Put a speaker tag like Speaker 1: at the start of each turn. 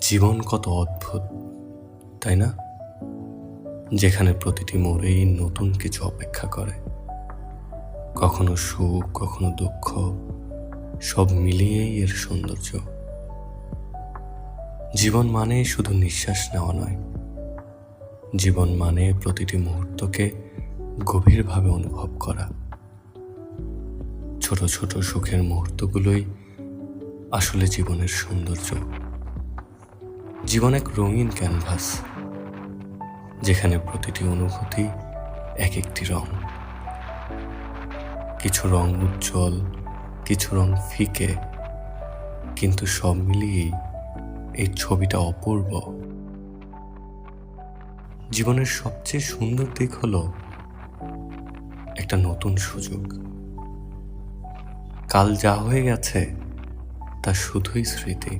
Speaker 1: জীবন কত অদ্ভুত, তাই না? যেখানে প্রতিটি মোড়েই নতুন কিছু অপেক্ষা করে। কখনো সুখ, কখনো দুঃখ, সব মিলিয়েই এর সৌন্দর্য। জীবন মানে শুধু নিঃশ্বাস নেওয়া নয়, জীবন মানে প্রতিটি মুহূর্তকে গভীরভাবে অনুভব করা। ছোট ছোট সুখের মুহূর্তগুলোই আসলে জীবনের সৌন্দর্য। জীবন এক রঙিন ক্যানভাস, যেখানে প্রতিটি অনুভূতি এক একটি রং। কিছু রং উজ্জ্বল, কিছু রং ফিকে, কিন্তু সব মিলিয়েই এই ছবিটা অপূর্ব। জীবনের সবচেয়ে সুন্দর দিক হলো একটা নতুন সুযোগ। কাল যা হয়ে গেছে তা শুধুই স্মৃতি।